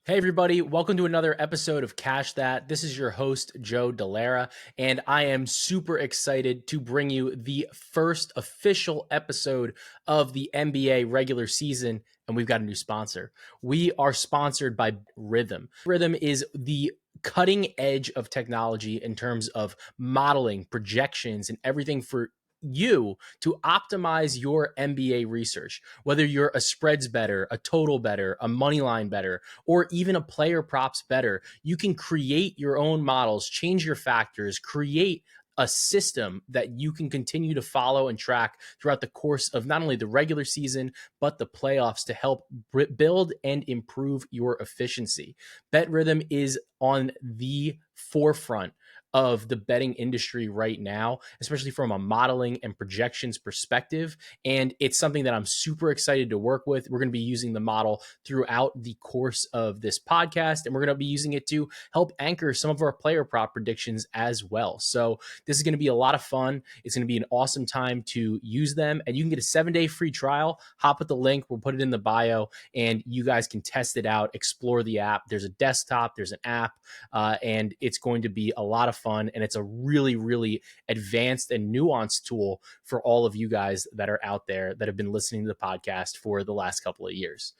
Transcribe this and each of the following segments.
Hey everybody, welcome to another episode of Cash That. This is your host, Joe Dellera, and I am super excited to bring you the first official episode of the NBA regular season, and we've got a new sponsor. We are sponsored by Rithmm. Rithmm is the cutting edge of technology in terms of modeling, projections, and everything for you to optimize your NBA research, whether you're a spreads better, a total better, a money line better, or even a player props better. You can create your own models, change your factors, create a system that you can continue to follow and track throughout the course of not only the regular season, but the playoffs to help build and improve your efficiency. Bet Rhythm is on the forefront of the betting industry right now, especially from a modeling and projections perspective. And it's something that I'm super excited to work with. We're going to be using the model throughout the course of this podcast, and we're going to be using it to help anchor some of our player prop predictions as well. So this is going to be a lot of fun. It's going to be an awesome time to use them, and you can get a 7-day free trial. Hop at the link. We'll put it in the bio, and you guys can test it out, explore the app. There's a desktop, there's an app, and it's going to be a lot of fun, and it's a really, really advanced and nuanced tool for all of you guys that are out there that have been listening to the podcast for the last couple of years.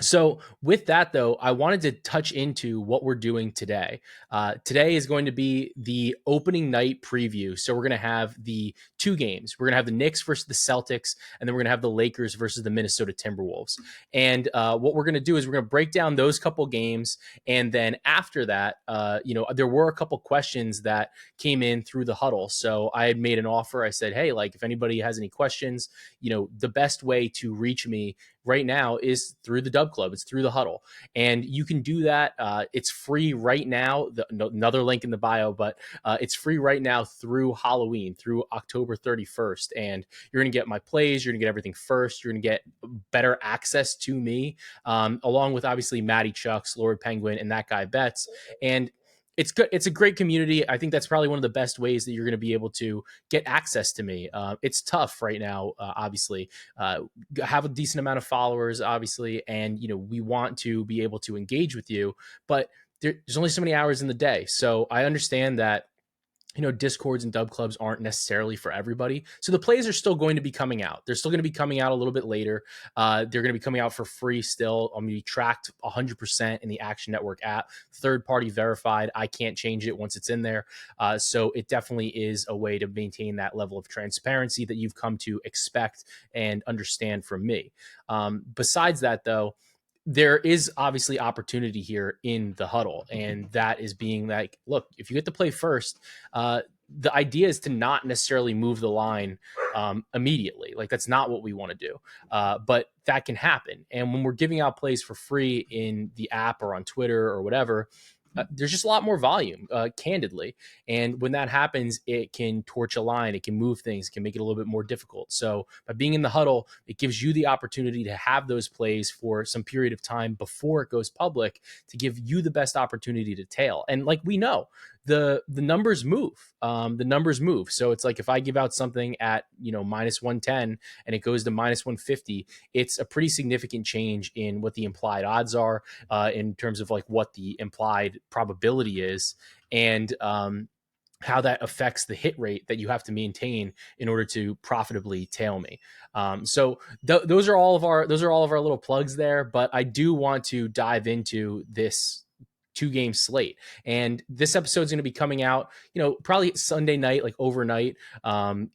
So with that, though, I wanted to touch into what we're doing today. Today is going to be the opening night preview. So we're going to have the two games. We're going to have the Knicks versus the Celtics, and then we're going to have the Lakers versus the Minnesota Timberwolves. And what we're going to do is we're going to break down those couple games. And then after that, there were a couple questions that came in through the huddle. So I had made an offer. I said, hey, like if anybody has any questions, the best way to reach me right now is through the Dub Club. It's through the huddle. And you can do that. It's free right now. Another link in the bio, but it's free right now through Halloween, through October 31st. And you're going to get my plays. You're going to get everything first. You're going to get better access to me, along with obviously Matty Chucks, Lord Penguin, and that guy Betts. And it's good. It's a great community. I think that's probably one of the best ways that you're going to be able to get access to me. It's tough right now, obviously. Have a decent amount of followers, obviously, and we want to be able to engage with you, but there's only so many hours in the day. So I understand that discords and dub clubs aren't necessarily for everybody. So the plays are still going to be coming out. They're still going to be coming out a little bit later. They're going to be coming out for free still. I'm going to be tracked 100% in the Action Network app, third-party verified. I can't change it once it's in there. So it definitely is a way to maintain that level of transparency that you've come to expect and understand from me. Besides that, though, there is obviously opportunity here in the huddle, and that is being like, look, if you get to play first, the idea is to not necessarily move the line immediately. Like that's not what we want to do, but that can happen. And when we're giving out plays for free in the app or on Twitter or whatever, there's just a lot more volume, candidly. And when that happens, it can torch a line, it can move things, it can make it a little bit more difficult. So by being in the huddle, it gives you the opportunity to have those plays for some period of time before it goes public to give you the best opportunity to tail. And like we know, the numbers move. The numbers move. So it's like if I give out something at minus 110 and it goes to minus 150, it's a pretty significant change in what the implied odds are, in terms of like what the implied probability is, and how that affects the hit rate that you have to maintain in order to profitably tail me. So those are all of our little plugs there. But I do want to dive into this 2-game slate, and this episode is going to be coming out probably Sunday night, like overnight,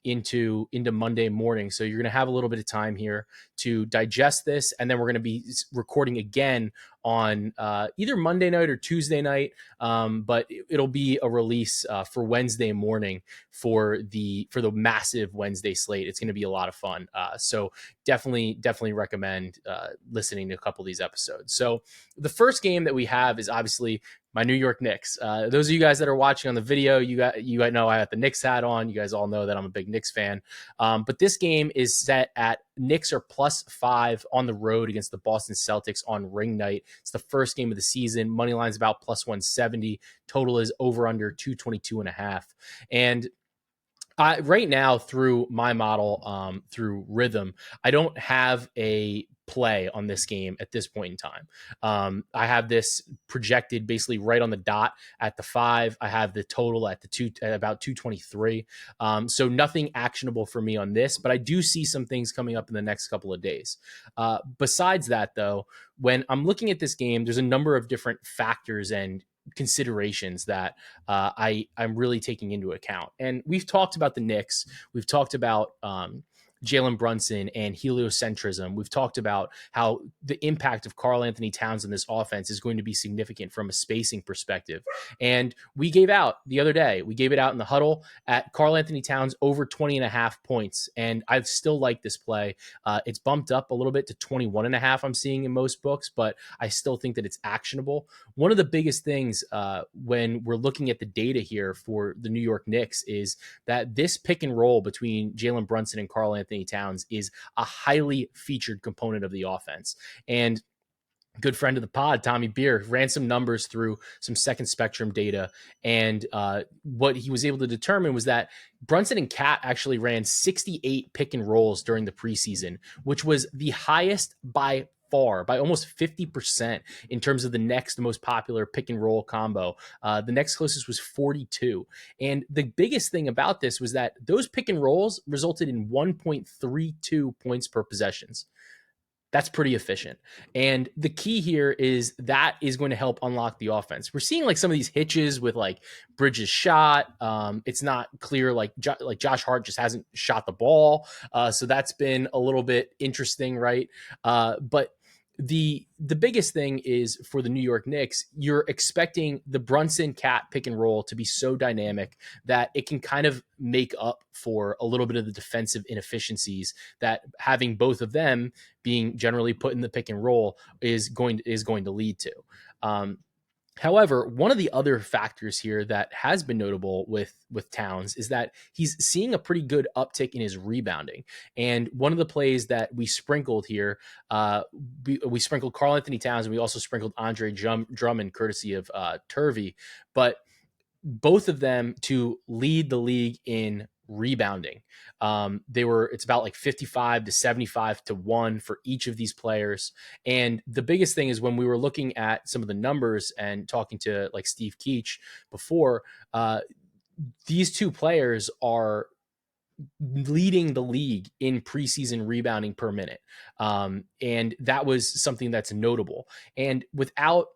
into Monday morning. So you're going to have a little bit of time here to digest this, and then we're going to be recording again on either Monday night or Tuesday night, but it'll be a release for Wednesday morning for the massive Wednesday slate. It's going to be a lot of fun, so definitely recommend listening to a couple of these episodes. So the first game that we have is obviously my New York Knicks. Those of you guys that are watching on the video, you know I got the Knicks hat on. You guys all know that I'm a big Knicks fan. But this game is set at Knicks are +5 on the road against the Boston Celtics on ring night. It's the first game of the season. Money line's about +170. Total is over under 222.5. And right now, through my model, through Rithmm, I don't have a play on this game at this point in time. I have this projected basically right on the dot at the 5. I have the total at the 2 at about 223. So nothing actionable for me on this, but I do see some things coming up in the next couple of days. Besides that, though, when I'm looking at this game, there's a number of different factors and considerations that I'm really taking into account. And we've talked about the Knicks. We've talked about Jalen Brunson and heliocentrism. We've talked about how the impact of Karl-Anthony Towns in this offense is going to be significant from a spacing perspective. And we gave out the other day, we gave it out in the huddle at Karl-Anthony Towns over 20.5 points. And I still like this play. It's bumped up a little bit to 21.5 I'm seeing in most books, but I still think that it's actionable. One of the biggest things when we're looking at the data here for the New York Knicks is that this pick and roll between Jalen Brunson and Karl-Anthony Towns is a highly featured component of the offense. And good friend of the pod, Tommy Beer, ran some numbers through some second spectrum data. And what he was able to determine was that Brunson and Cat actually ran 68 pick and rolls during the preseason, which was the highest by far, by almost 50% in terms of the next most popular pick and roll combo. The next closest was 42. And the biggest thing about this was that those pick and rolls resulted in 1.32 points per possessions. That's pretty efficient. And the key here is that is going to help unlock the offense. We're seeing like some of these hitches with like Bridges' shot. It's not clear, like Josh Hart just hasn't shot the ball. So that's been a little bit interesting, right? But the biggest thing is for the New York Knicks, you're expecting the Brunson Cat pick and roll to be so dynamic that it can kind of make up for a little bit of the defensive inefficiencies that having both of them being generally put in the pick and roll is going to lead to. However, one of the other factors here that has been notable with Towns is that he's seeing a pretty good uptick in his rebounding. And one of the plays that we sprinkled here, we sprinkled Karl-Anthony Towns, and we also sprinkled Andre Drummond, courtesy of Turvey. But both of them to lead the league in rebounding. It's about like 55 to 75 to 1 for each of these players. And the biggest thing is when we were looking at some of the numbers and talking to like Steve Keach before, these two players are leading the league in preseason rebounding per minute. And that was something that's notable. And without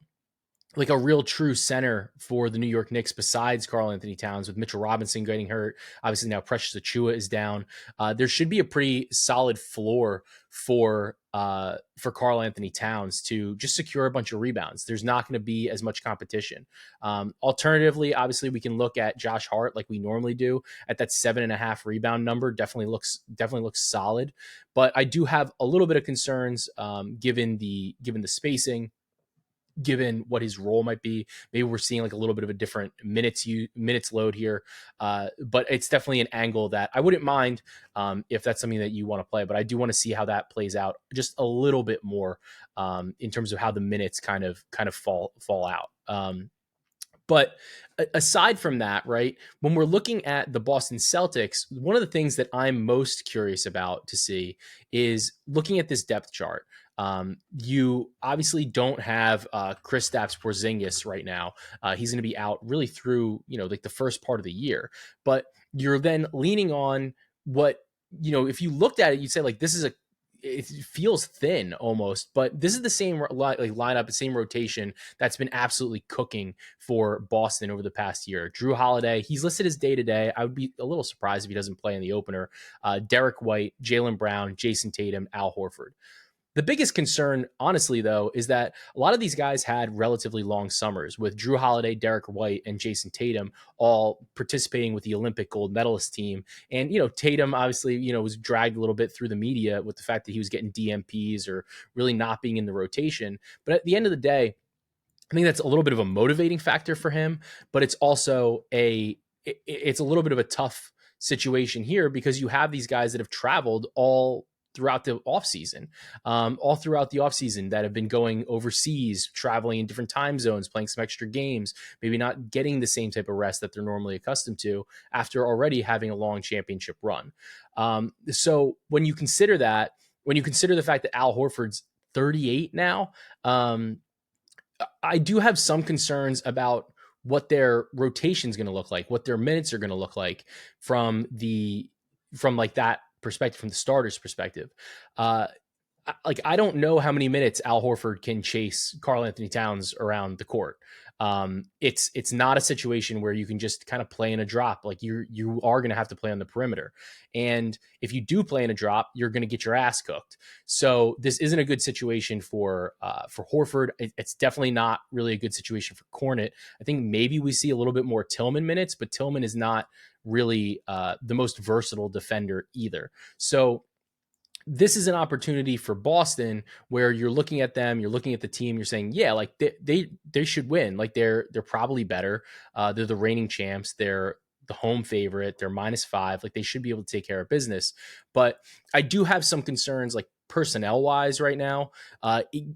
like a real true center for the New York Knicks besides Karl-Anthony Towns, with Mitchell Robinson getting hurt, obviously now Precious Achiuwa is down. There should be a pretty solid floor for Karl-Anthony Towns to just secure a bunch of rebounds. There's not going to be as much competition. Alternatively, obviously we can look at Josh Hart like we normally do at that 7.5 rebound number. Definitely looks solid, but I do have a little bit of concerns given the spacing, given what his role might be. Maybe we're seeing like a little bit of a different minutes load here. But it's definitely an angle that I wouldn't mind if that's something that you want to play, but I do want to see how that plays out just a little bit more in terms of how the minutes kind of fall out. But aside from that, right, when we're looking at the Boston Celtics, one of the things that I'm most curious about to see is looking at this depth chart. You obviously don't have Kristaps Porzingis right now. He's going to be out really through, like the first part of the year. But you're then leaning on what, if you looked at it, you'd say like it feels thin almost, but this is the same lineup, the same rotation that's been absolutely cooking for Boston over the past year. Drew Holiday, he's listed as day-to-day. I would be a little surprised if he doesn't play in the opener. Derek White, Jaylen Brown, Jason Tatum, Al Horford. The biggest concern, honestly, though, is that a lot of these guys had relatively long summers, with Drew Holiday, Derek White, and Jason Tatum all participating with the Olympic gold medalist team. And, Tatum obviously, was dragged a little bit through the media with the fact that he was getting DMPs or really not being in the rotation. But at the end of the day, I think that's a little bit of a motivating factor for him, but it's also it's a little bit of a tough situation here because you have these guys that have traveled all throughout the offseason, that have been going overseas, traveling in different time zones, playing some extra games, maybe not getting the same type of rest that they're normally accustomed to after already having a long championship run. So when you consider the fact that Al Horford's 38 now. I do have some concerns about what their rotation is going to look like, what their minutes are going to look like from like that perspective, from the starters perspective. Uh, I don't know how many minutes Al Horford can chase karl-Anthony Towns around the court. It's not a situation where you can just kind of play in a drop. Like you are going to have to play on the perimeter, and if you do play in a drop, you're going to get your ass cooked. So this isn't a good situation for Horford. It's definitely not really a good situation for Kornet. I think maybe we see a little bit more Tillman minutes, but Tillman is not really the most versatile defender either. So this is an opportunity for Boston where you're looking at them, you're looking at the team, you're saying, yeah, like they should win. Like they're probably better. They're the reigning champs. They're the home favorite. They're -5. Like they should be able to take care of business. But I do have some concerns, like personnel wise, right now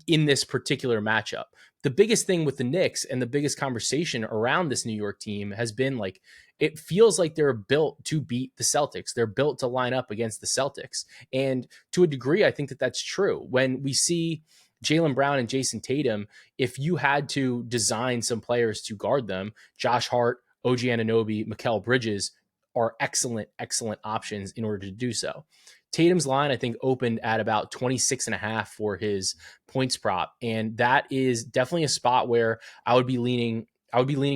in this particular matchup. The biggest thing with the Knicks and the biggest conversation around this New York team has been like, it feels like they're built to beat the Celtics. They're built to line up against the Celtics. And to a degree, I think that that's true. When we see Jaylen Brown and Jason Tatum, if you had to design some players to guard them, Josh Hart, OG Anunoby, Mikal Bridges are excellent, excellent options in order to do so. Tatum's line, I think, opened at about 26.5 for his points prop. And that is definitely a spot where I would be leaning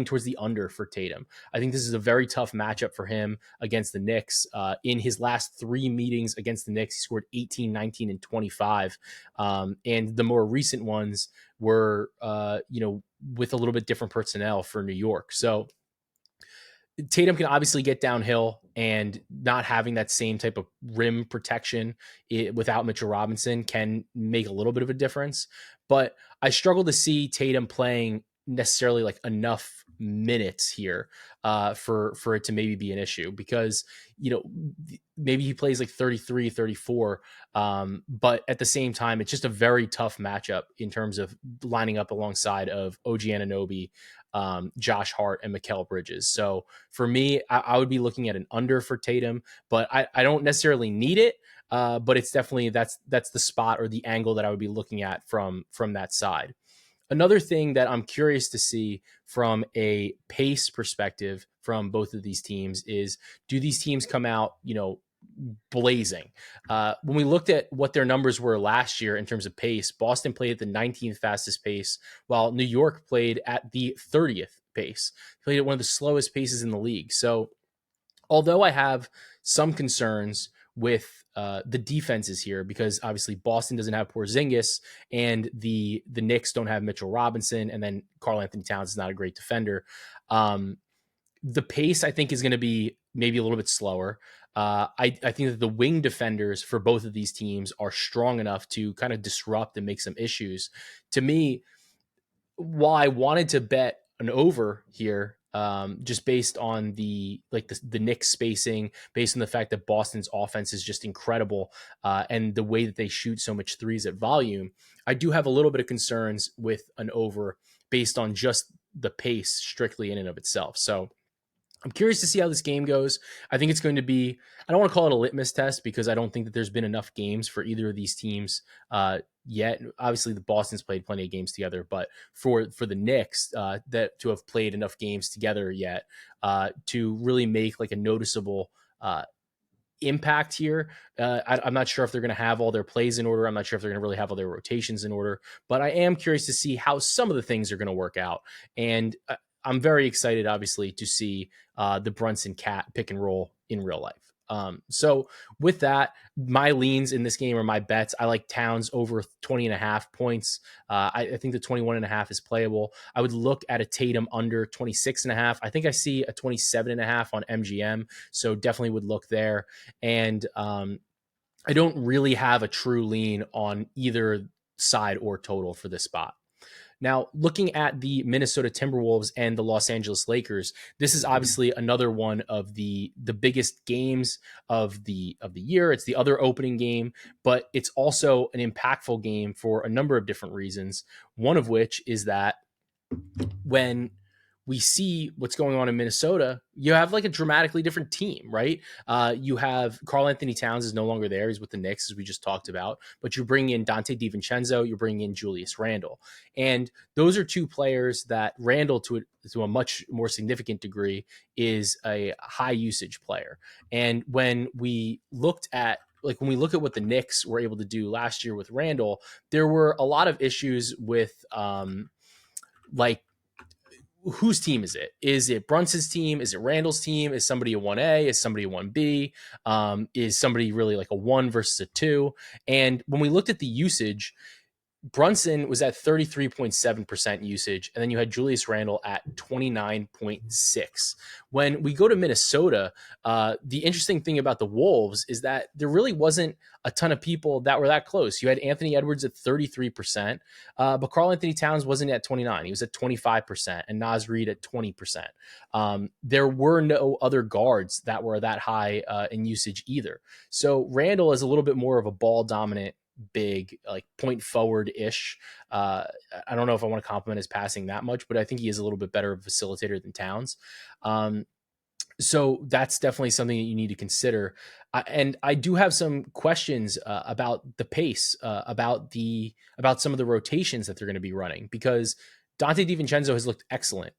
towards the under for Tatum. I think this is a very tough matchup for him against the Knicks. In his last 3 meetings against the Knicks, he scored 18, 19, and 25. And the more recent ones were, with a little bit different personnel for New York. So Tatum can obviously get downhill, and not having that same type of rim protection without Mitchell Robinson can make a little bit of a difference. But I struggle to see Tatum playing necessarily like enough minutes here for it to maybe be an issue, because maybe he plays like 33, 34, but at the same time it's just a very tough matchup in terms of lining up alongside of OG Anunoby, Josh Hart, and Mikal Bridges. So for me, I would be looking at an under for Tatum, but I don't necessarily need it. But it's definitely that's the spot or the angle that I would be looking at from that side. Another thing that I'm curious to see from a pace perspective from both of these teams is, do these teams come out, blazing? When we looked at what their numbers were last year in terms of pace, Boston played at the 19th fastest pace, while New York played at the 30th pace, played at one of the slowest paces in the league. So although I have some concerns with the defenses here, because obviously Boston doesn't have Porzingis and the Knicks don't have Mitchell Robinson, and then karl-Anthony Towns is not a great defender. The pace, I think, is going to be maybe a little bit slower. I think that the wing defenders for both of these teams are strong enough to kind of disrupt and make some issues. To me, while I wanted to bet an over here, just based on the Knicks spacing, based on the fact that Boston's offense is just incredible, and the way that they shoot so much threes at volume, I do have a little bit of concerns with an over based on just the pace strictly in and of itself. So I'm curious to see how this game goes. I think it's going to be, I don't want to call it a litmus test, because I don't think that there's been enough games for either of these teams yet. Obviously, the Boston's played plenty of games together, but for the Knicks that to have played enough games together yet to really make like a noticeable impact here. I'm not sure if they're going to have all their plays in order. I'm not sure if they're going to really have all their rotations in order, but I am curious to see how some of the things are going to work out. And I'm very excited, obviously, to see the Brunson Cat pick and roll in real life. So with that, my leans in this game are my bets. I like Towns over 20.5 points. I think the 21.5 is playable. I would look at a Tatum under 26.5. I think I see a 27.5 on MGM. So definitely would look there. And I don't really have a true lean on either side or total for this spot. Now, looking at the Minnesota Timberwolves and the Los Angeles Lakers, this is obviously another one of the biggest games of the year. It's the other opening game, but it's also an impactful game for a number of different reasons. One of which is that when we see what's going on in Minnesota, you have like a dramatically different team, right? You have karl-Anthony Towns is no longer there. He's with the Knicks, as we just talked about. But you bring in Dante DiVincenzo, you're bringing in Julius Randle. And those are two players that Randle, to a much more significant degree, is a high usage player. And when we look at what the Knicks were able to do last year with Randle, there were a lot of issues with like whose team is it? Is it Brunson's team? Is it Randall's team? Is somebody a 1A? Is somebody a 1B? Is somebody really like a 1 versus a 2? And when we looked at the usage, Brunson was at 33.7% usage, and then you had Julius Randle at 29.6. When we go to Minnesota, the interesting thing about the Wolves is that there really wasn't a ton of people that were that close. You had Anthony Edwards at 33%, but karl-Anthony Towns wasn't at 29. He was at 25%, and Naz Reid at 20%. There were no other guards that were that high in usage either. So Randle is a little bit more of a ball dominant big, like point forward ish. I don't know if I want to compliment his passing that much, but I think he is a little bit better of a facilitator than Towns. So that's definitely something that you need to consider. And I do have some questions about the pace, about some of the rotations that they're going to be running, because Dante DiVincenzo has looked excellent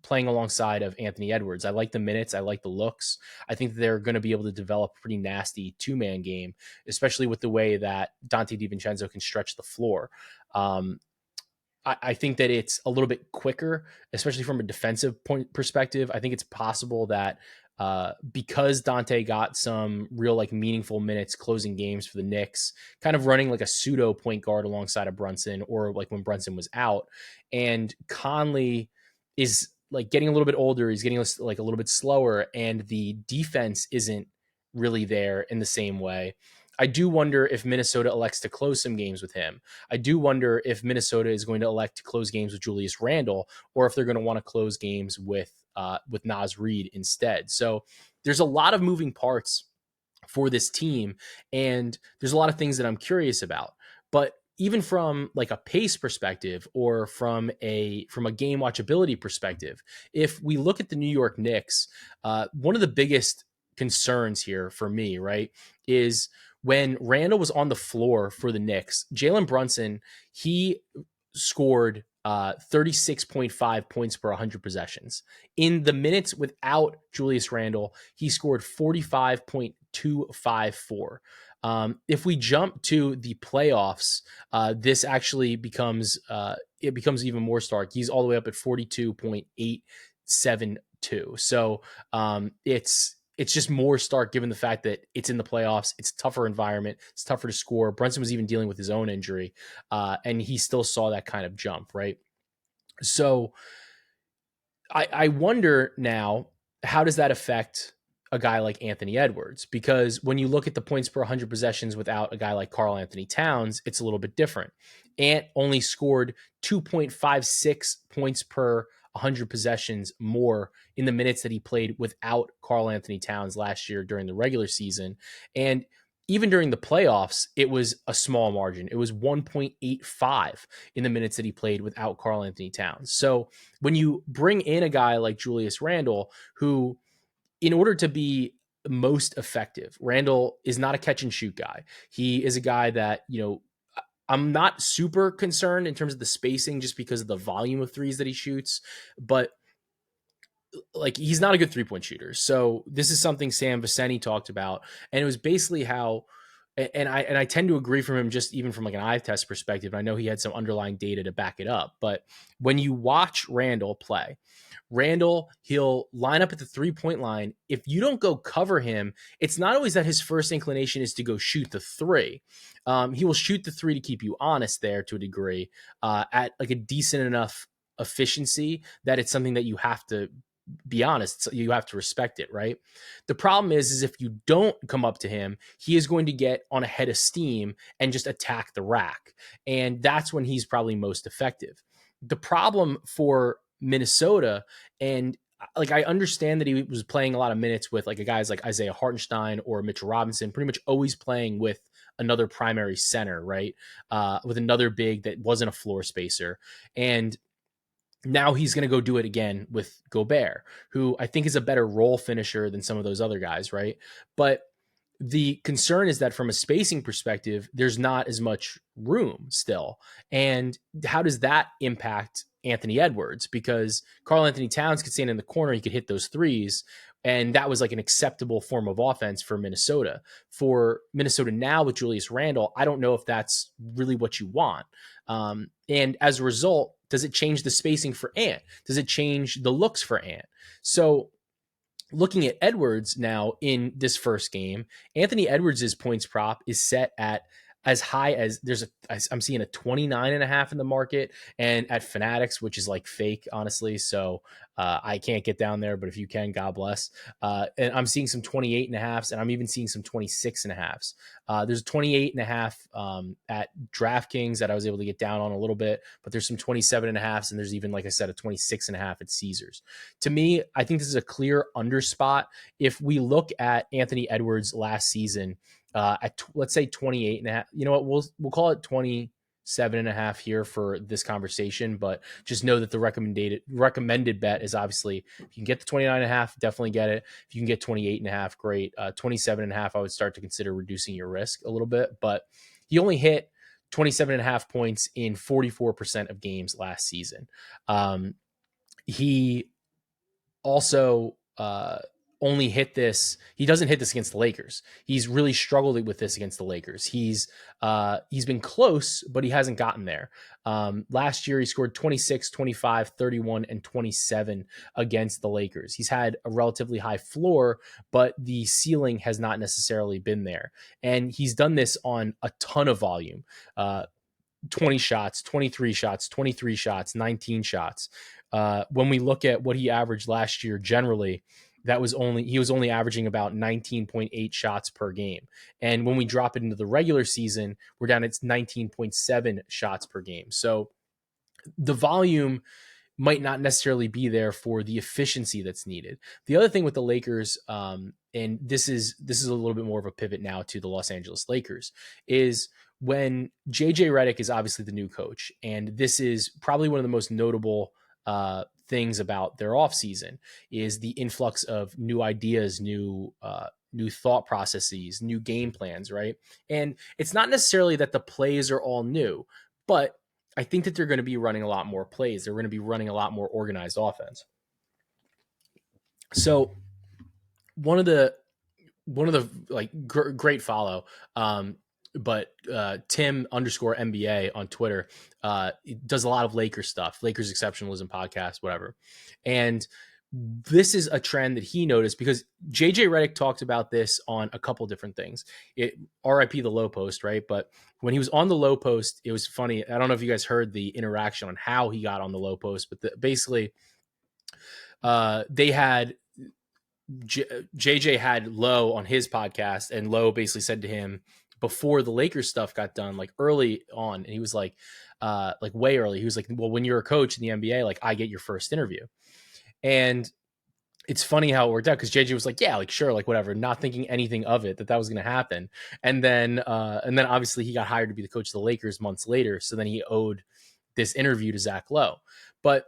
playing alongside of Anthony Edwards. I like the minutes. I like the looks. I think they're going to be able to develop a pretty nasty two-man game, especially with the way that Dante DiVincenzo can stretch the floor. I think that it's a little bit quicker, especially from a defensive point perspective. I think it's possible that because Dante got some real like meaningful minutes closing games for the Knicks, kind of running like a pseudo point guard alongside of Brunson, or like when Brunson was out, and Conley is like getting a little bit older. He's getting like a little bit slower, and the defense isn't really there in the same way. I do wonder if Minnesota elects to close some games with him. I do wonder if Minnesota is going to elect to close games with Julius Randle, or if they're going to want to close games with Naz Reid instead. So there's a lot of moving parts for this team, and there's a lot of things that I'm curious about. But even from like a pace perspective, or from a game watchability perspective, if we look at the New York Knicks, one of the biggest concerns here for me, right, is when Randle was on the floor for the Knicks, Jalen Brunson, he scored 36.5 points per 100 possessions. In the minutes without Julius Randle, he scored 45.254. If we jump to the playoffs, this actually becomes even more stark. He's all the way up at 42.872. So it's just more stark given the fact that it's in the playoffs. It's a tougher environment. It's tougher to score. Brunson was even dealing with his own injury, and he still saw that kind of jump, right? So I wonder now, how does that affect a guy like Anthony Edwards? Because when you look at the points per 100 possessions without a guy like karl-Anthony Towns, it's a little bit different. Ant only scored 2.56 points per 100 possessions more in the minutes that he played without karl-Anthony Towns last year during the regular season. And even during the playoffs, it was a small margin. It was 1.85 in the minutes that he played without karl-Anthony Towns. So when you bring in a guy like Julius Randle, who, in order to be most effective, Randle is not a catch and shoot guy. He is a guy that, I'm not super concerned in terms of the spacing just because of the volume of threes that he shoots, but like, he's not a good 3-point shooter. So this is something Sam Vecenie talked about, and it was basically how, and I tend to agree from him, just even from like an eye test perspective. I know he had some underlying data to back it up, but when you watch Randle play, he'll line up at the 3-point line. If you don't go cover him, it's not always that his first inclination is to go shoot the three. He will shoot the three to keep you honest there to a degree, at like a decent enough efficiency that it's something that you have to be honest, you have to respect it, right? The problem is if you don't come up to him, he is going to get on a head of steam and just attack the rack. And that's when he's probably most effective. The problem for Minnesota, and like, I understand that he was playing a lot of minutes with like a guys like Isaiah Hartenstein or Mitchell Robinson, pretty much always playing with another primary center, right? With another big that wasn't a floor spacer. And Now he's going to go do it again with Gobert, who I think is a better role finisher than some of those other guys, right? But the concern is that from a spacing perspective, there's not as much room still. And how does that impact Anthony Edwards? Because karl-Anthony Towns could stand in the corner, he could hit those threes. And that was like an acceptable form of offense for Minnesota. For Minnesota now with Julius Randle, I don't know if that's really what you want. And as a result, does it change the spacing for Ant? Does it change the looks for Ant? So looking at Edwards now in this first game, Anthony Edwards' points prop is set at as high as I'm seeing a 29.5 in the market, and at Fanatics, which is like fake, honestly. So I can't get down there, but if you can, God bless. And I'm seeing some 28.5s, and I'm even seeing some 26.5s. There's a 28.5 at DraftKings that I was able to get down on a little bit, but there's some 27.5s, and there's even, like I said, a 26.5 at Caesars. To me, I think this is a clear under spot. If we look at Anthony Edwards last season, at let's say 28.5, you know what, we'll call it 27.5 here for this conversation, but just know that the recommended bet is obviously if you can get the 29.5, definitely get it. If you can get 28.5, great. 27.5, I would start to consider reducing your risk a little bit, but he only hit 27.5 points in 44% of games last season. He also only hit this. He doesn't hit this against the Lakers. He's really struggled with this against the Lakers. He's been close, but he hasn't gotten there. Last year, he scored 26, 25, 31, and 27 against the Lakers. He's had a relatively high floor, but the ceiling has not necessarily been there. And he's done this on a ton of volume. 20 shots, 23 shots, 23 shots, 19 shots. When we look at what he averaged last year, generally, he was only averaging about 19.8 shots per game. And when we drop it into the regular season, we're down at 19.7 shots per game. So the volume might not necessarily be there for the efficiency that's needed. The other thing with the Lakers, and this is a little bit more of a pivot now to the Los Angeles Lakers, is when JJ Redick is obviously the new coach, and this is probably one of the most notable things about their offseason is the influx of new ideas, new thought processes, new game plans, right? And it's not necessarily that the plays are all new, but I think that they're going to be running a lot more plays. They're going to be running a lot more organized offense. So one of the like great follow, but Tim _NBA on Twitter does a lot of Lakers stuff, Lakers Exceptionalism podcast, whatever. And this is a trend that he noticed because JJ Redick talked about this on a couple different things. RIP the low post, right? But when he was on the low post, it was funny. I don't know if you guys heard the interaction on how he got on the low post, but basically they had JJ had Lowe on his podcast, and Lowe basically said to him before the Lakers stuff got done, like early on, and he was like way early. He was like, well, when you're a coach in the NBA, like I get your first interview. And it's funny how it worked out because JJ was like, yeah, like sure, like whatever, not thinking anything of it that was going to happen. And then obviously he got hired to be the coach of the Lakers months later. So then he owed this interview to Zach Lowe. But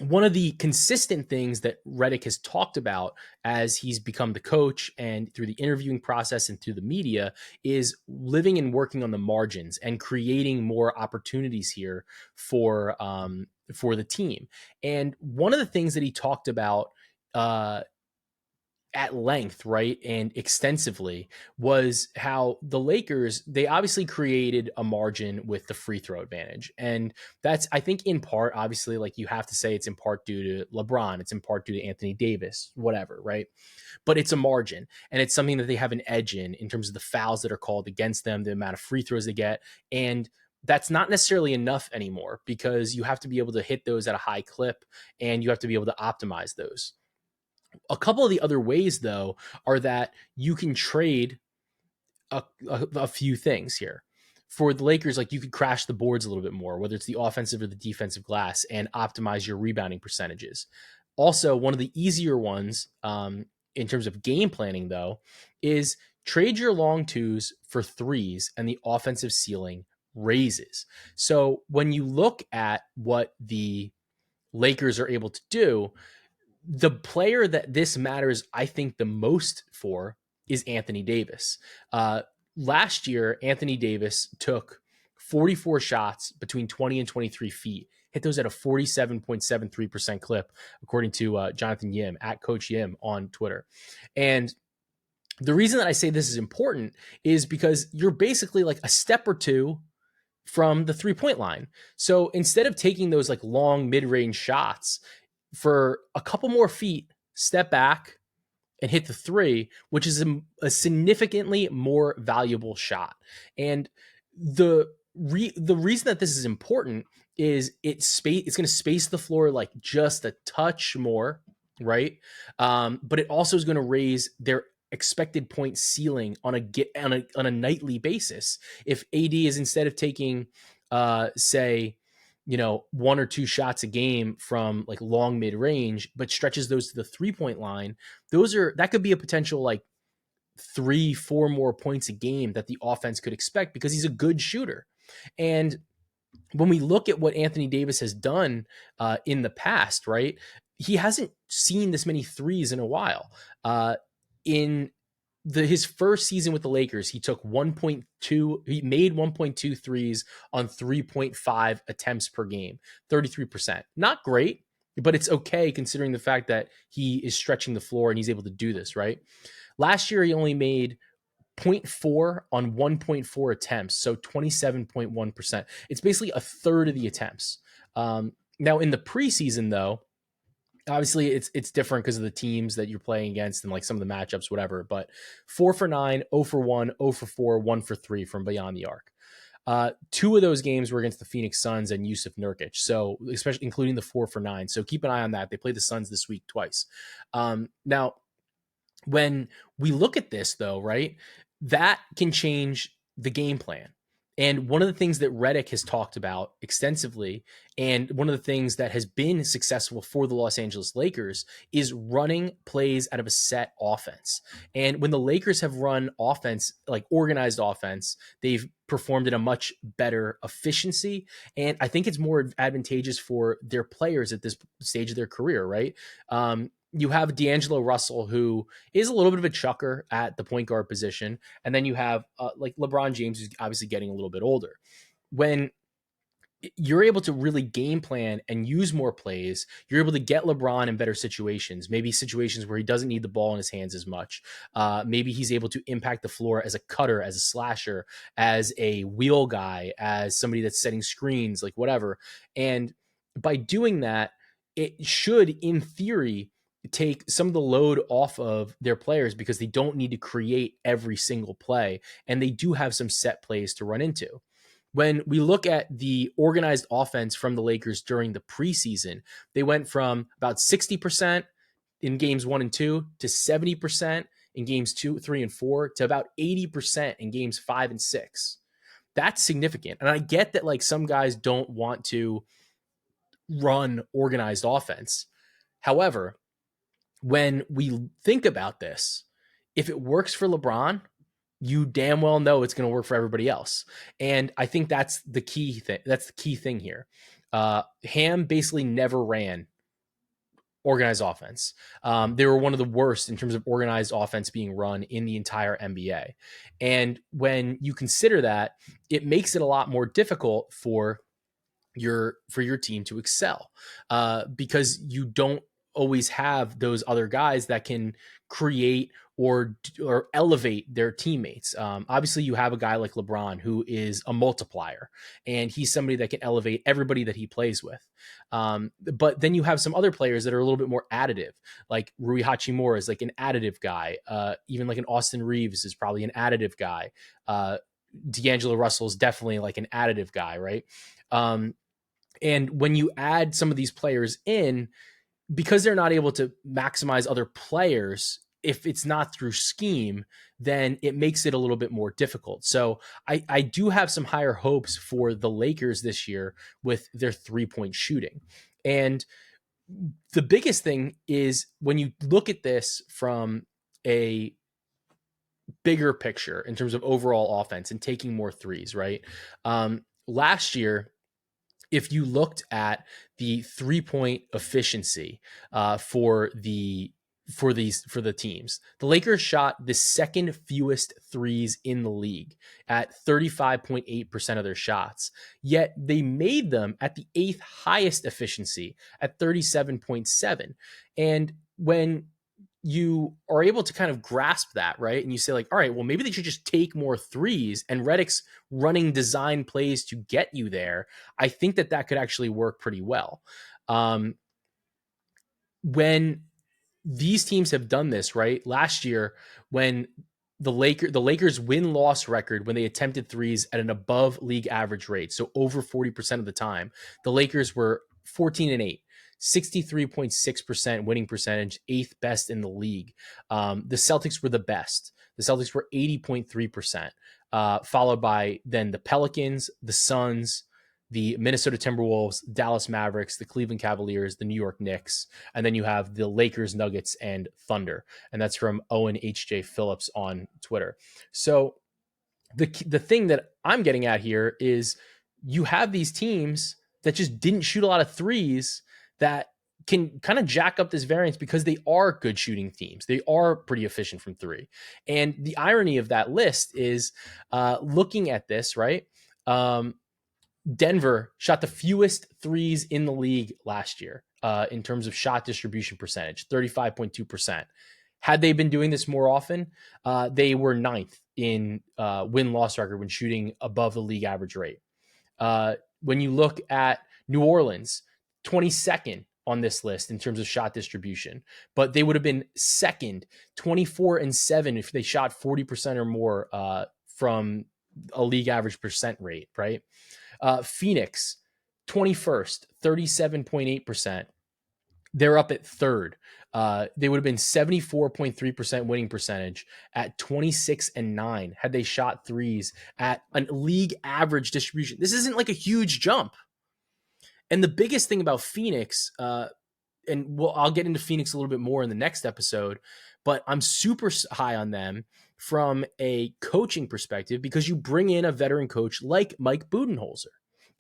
one of the consistent things that Redick has talked about as he's become the coach and through the interviewing process and through the media is living and working on the margins and creating more opportunities here for the team. And one of the things that he talked about at length, right, and extensively was how the Lakers, they obviously created a margin with the free throw advantage. And that's, I think, in part, obviously, like you have to say it's in part due to LeBron, it's in part due to Anthony Davis, whatever, right? But it's a margin, and it's something that they have an edge in terms of the fouls that are called against them, the amount of free throws they get. And that's not necessarily enough anymore because you have to be able to hit those at a high clip and you have to be able to optimize those. A couple of the other ways, though, are that you can trade a few things here. For the Lakers, like you could crash the boards a little bit more, whether it's the offensive or the defensive glass, and optimize your rebounding percentages. Also, one of the easier ones in terms of game planning, though, is trade your long twos for threes, and the offensive ceiling raises. So when you look at what the Lakers are able to do, the player that this matters, I think, the most for is Anthony Davis. Last year, Anthony Davis took 44 shots between 20 and 23 feet, hit those at a 47.73% clip, according to Jonathan Yim at Coach Yim on Twitter. And the reason that I say this is important is because you're basically like a step or two from the 3-point line. So instead of taking those like long mid-range shots, for a couple more feet, step back and hit the three, which is a significantly more valuable shot. And the reason that this is important is it's going to space the floor like just a touch more, right? But it also is going to raise their expected point ceiling on a nightly basis. If AD is, instead of taking say, one or two shots a game from like long mid range, but stretches those to the 3-point line, that could be a potential like 3-4 more points a game that the offense could expect, because he's a good shooter. And when we look at what Anthony Davis has done in the past, right, he hasn't seen this many threes in a while. In his first season with the Lakers, he took 1.2, he made 1.2 threes on 3.5 attempts per game, 33%. Not great, but it's okay considering the fact that he is stretching the floor and he's able to do this, right? Last year, he only made 0.4 on 1.4 attempts, so 27.1%. It's basically a third of the attempts. Now, in the preseason, though, obviously it's different because of the teams that you're playing against and like some of the matchups, whatever, but 4 for 9, 0 for 1, 0 for 4, 1 for 3 from beyond the arc. Two of those games were against the Phoenix Suns and Yusuf Nurkic, so especially including the 4 for 9. So keep an eye on that. They play the Suns this week twice. Now, when we look at this, though, right, that can change the game plan. And one of the things that Redick has talked about extensively, and one of the things that has been successful for the Los Angeles Lakers, is running plays out of a set offense. And when the Lakers have run offense, like organized offense, they've performed at a much better efficiency. And I think it's more advantageous for their players at this stage of their career, right? You have D'Angelo Russell, who is a little bit of a chucker at the point guard position. And then you have like LeBron James, who's obviously getting a little bit older. When you're able to really game plan and use more plays, you're able to get LeBron in better situations, maybe situations where he doesn't need the ball in his hands as much. Maybe he's able to impact the floor as a cutter, as a slasher, as a wheel guy, as somebody that's setting screens, like whatever. And by doing that, it should, in theory, take some of the load off of their players, because they don't need to create every single play, and they do have some set plays to run into. When we look at the organized offense from the Lakers during the preseason, they went from about 60% in games 1 and 2 to 70% in games 2, 3, and 4 to about 80% in games 5 and 6. That's significant. And I get that like some guys don't want to run organized offense. However, when we think about this, if it works for LeBron, you damn well know it's going to work for everybody else. And I think that's the key thing. That's the key thing here. Ham basically never ran organized offense. They were one of the worst in terms of organized offense being run in the entire NBA. And when you consider that, it makes it a lot more difficult for your team to excel, because you don't always have those other guys that can create or elevate their teammates. Obviously, you have a guy like LeBron who is a multiplier, and he's somebody that can elevate everybody that he plays with. But then you have some other players that are a little bit more additive, like Rui Hachimura is like an additive guy. Even like an Austin Reeves is probably an additive guy. D'Angelo Russell is definitely like an additive guy, right? And when you add some of these players in, because they're not able to maximize other players, if it's not through scheme, then it makes it a little bit more difficult. So I do have some higher hopes for the Lakers this year with their 3-point shooting. And the biggest thing is when you look at this from a bigger picture in terms of overall offense and taking more threes, right? Last year, if you looked at the 3-point efficiency for the teams, the Lakers shot the second fewest threes in the league at 35.8% of their shots, yet they made them at the eighth highest efficiency at 37.7. And when you are able to kind of grasp that, right? And you say, like, all right, well, maybe they should just take more threes, and Redick's running design plays to get you there. I think that could actually work pretty well. When these teams have done this, right? Last year, when the Lakers win-loss record when they attempted threes at an above league average rate, so over 40% of the time, the Lakers were 14-8. 63.6% winning percentage, eighth best in the league. The Celtics were the best. The Celtics were 80.3%, followed by then the Pelicans, the Suns, the Minnesota Timberwolves, Dallas Mavericks, the Cleveland Cavaliers, the New York Knicks, and then you have the Lakers, Nuggets, and Thunder. And that's from Owen H.J. Phillips on Twitter. So the thing that I'm getting at here is you have these teams that just didn't shoot a lot of threes that can kind of jack up this variance because they are good shooting teams. They are pretty efficient from three. And the irony of that list is looking at this, right? Denver shot the fewest threes in the league last year in terms of shot distribution percentage, 35.2%. Had they been doing this more often, they were ninth in win-loss record when shooting above the league average rate. When you look at New Orleans, 22nd on this list in terms of shot distribution, but they would have been second, 24-7 if they shot 40% or more from a league average percent rate, right? Phoenix, 21st, 37.8%. They're up at third. They would have been 74.3% winning percentage at 26-9 had they shot threes at a league average distribution. This isn't like a huge jump. And the biggest thing about Phoenix, and I'll get into Phoenix a little bit more in the next episode, but I'm super high on them from a coaching perspective because you bring in a veteran coach like Mike Budenholzer.